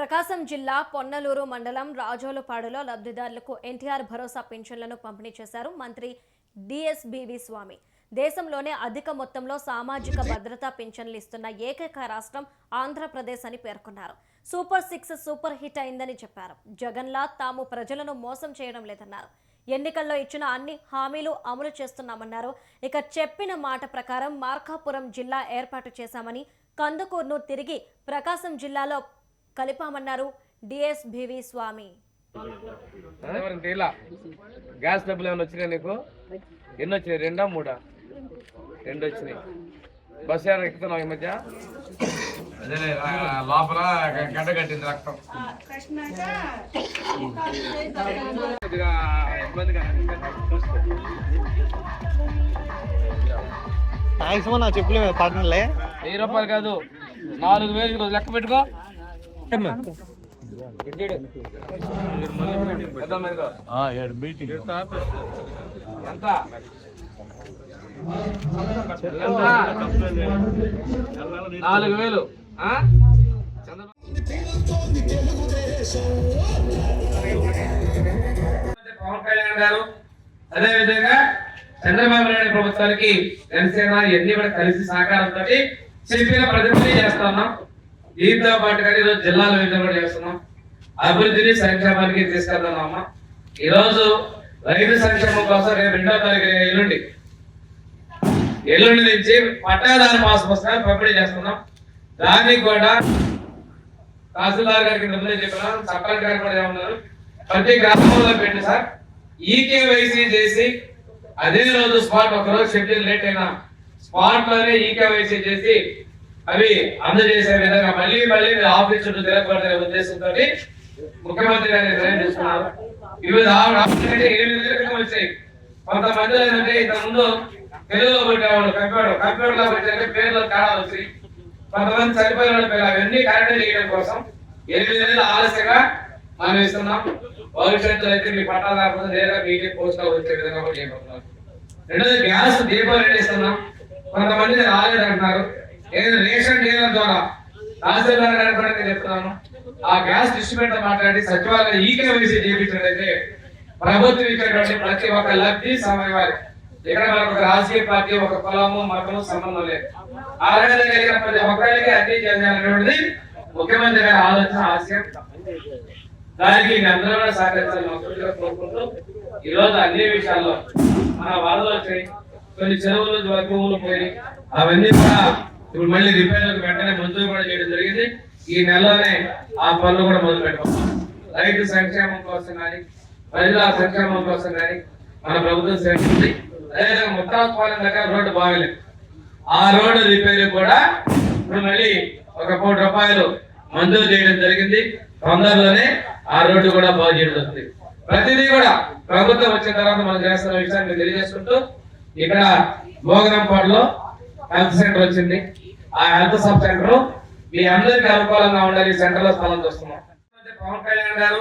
ప్రకాశం జిల్లా పొన్నలూరు మండలం రాజోలపాడులో లబ్ధిదారులకు ఎన్టీఆర్ భరోసా పింఛన్లను పంపిణీ చేశారు మంత్రి డిఎస్బివి స్వామి. దేశంలోనే అధిక మొత్తంలో సామాజిక భద్రతా పింఛన్లు ఇస్తున్న ఏకైక రాష్ట్రం ఆంధ్రప్రదేశ్ అని పేర్కొన్నారు. సూపర్ 6 సూపర్ హిట్ అయిందని చెప్పారు. జగన్లా తాము ప్రజలను మోసం చేయడం లేదన్నారు. ఎన్నికల్లో ఇచ్చిన అన్ని హామీలు అమలు చేస్తున్నామన్నారు. ఇక చెప్పిన మాట ప్రకారం మార్కాపురం జిల్లా ఏర్పాటు చేశామని, కందుకూరును తిరిగి ప్రకాశం జిల్లాలో కలిపామన్నారు డిఎస్బివి స్వామి. గ్యాస్ డబ్బులు ఏమైనా వచ్చినాయి? నీకు ఎన్ని వచ్చినాయి? 2 3 2 వచ్చినాయి. బస్ ఏమైనా ఎక్కుతున్నావు ఈ మధ్య? అదే లోపల గడ్డ కట్టింది రక్తం. చెప్పులే పడలే. 1000 రూపాయలు కాదు, 4000 లెక్క పెట్టుకో. ఎంత 4000. పవన్ కళ్యాణ్ గారు, అదే విధంగా చంద్రబాబు నాయుడు ప్రభుత్వానికి జనసేన ఎన్ని కూడా కలిసి సహకారంతో చెప్పిన ప్రతిపత్తి చేస్తున్నాం. దీంతో పాటుగా ఈరోజు జిల్లాల విధంగా కూడా చేస్తున్నాం. అభివృద్ధిని సంక్షేమానికి తీసుకెళ్తున్నామా. ఈరోజు రైతు సంక్షేమం కోసం రేపు 2వ తారీఖు ఎల్లుండి నుంచి పట్టాదారు పాస్ పుస్తకాలు పంపిణీ చేస్తున్నాం. దానికి కూడా తహసీల్దార్ గారికి ముందే చెప్పినాం, సబ్ కలెక్టర్ గారు కూడా ఏమన్నారు, ప్రతి గ్రామంలో పెట్టి సార్ ఈకేవైసీ చేసి అదే రోజు స్పాట్, ఒకరోజు షెడ్యూల్ లేట్ అయినా స్పాట్ లోనే ఈకేవైసీ చేసి అవి అందజేసే విధంగా మళ్ళీ ఆఫీస్ చుట్టూ తిరగబడే ఉద్దేశంతో ముఖ్యమంత్రి గారు నిర్ణయం తీసుకున్నారు. వివిధ వచ్చాయి. కొంతమంది ఏంటంటే ఇంతకుముందు తెలుగులో పెట్టేవాళ్ళు, కంప్యూటర్ లో పెట్టే పేర్లో తేడా వచ్చి కొంతమంది చనిపోయిన వాళ్ళ పేర్లు అవన్నీ కరెక్ట్ చేయడం కోసం 8 నెలలు ఆలస్యంగా మనం ఇస్తున్నాం. భవిష్యత్తులో అయితే మీ పట్టాదారు లేదా మీకే పోస్ట్ వచ్చే విధంగా కూడా చేయబోతున్నారు. రెండోది గ్యాస్ దీపావళి ఇస్తున్నాం. కొంతమంది రాలేదంటున్నారు. ఏదైనా రేషన్ డీలర్ ద్వారా తహసీల్దార్ గారు కూడా నేను చెప్తున్నాను, ఆ గ్యాస్ డిస్ట్రిబ్యూటర్ మాట్లాడి సచివాలయం ఈకేవైసీ చేయించినట్లయితే ప్రభుత్వం ఇచ్చినటువంటి ప్రతి ఒక్క లబ్ధి సమయం ఇక్కడ మనకు ఒక రాజకీయ పార్టీ, ఒక కులము, మతము సంబంధం లేదు. ఆరాధన కలిగిన ప్రతి ఒక్కరికి అన్ని చేయాలనేది ముఖ్యమంత్రి గారి ఆలోచన, ఆశయం. దానికి అందరూ కూడా సహకరించాలని కోరుకుంటూ ఈరోజు అన్ని విషయాల్లో మన వరదలు వచ్చాయి, కొన్ని చెరువులు భూములు పోయి అవన్నీ కూడా ఇప్పుడు మళ్ళీ రిపేర్లకు వెంటనే మంజూరు కూడా చేయడం జరిగింది. ఈ నెలలోనే ఆ పనులు కూడా మొదలు పెట్టాం. రైతు సంక్షేమం కోసం కానీ, ప్రజల సంక్షేమం కోసం కానీ మన ప్రభుత్వం చేస్తుంది. అదేవిధంగా ముత్తాలపాలెం దగ్గర రోడ్డు బాగలేదు, ఆ రోడ్డు రిపేర్ కూడా ఇప్పుడు మళ్ళీ 1 కోటి రూపాయలు మంజూరు చేయడం జరిగింది. తొందరలోనే ఆ రోడ్డు కూడా బాగు చేయడం వస్తుంది. ప్రతిదీ కూడా ప్రభుత్వం వచ్చిన తర్వాత మనం చేస్తున్న విషయాన్ని తెలియజేసుకుంటూ, ఇక్కడ భోగనంపాడులో హెల్త్ సెంటర్ వచ్చింది. ఆ హెల్త్ సబ్ సెంటర్ మీ అందరికి అనుకూలంగా ఉండాలి. సెంటర్ లో స్థలం చూస్తున్నాం. పవన్ కళ్యాణ్ గారు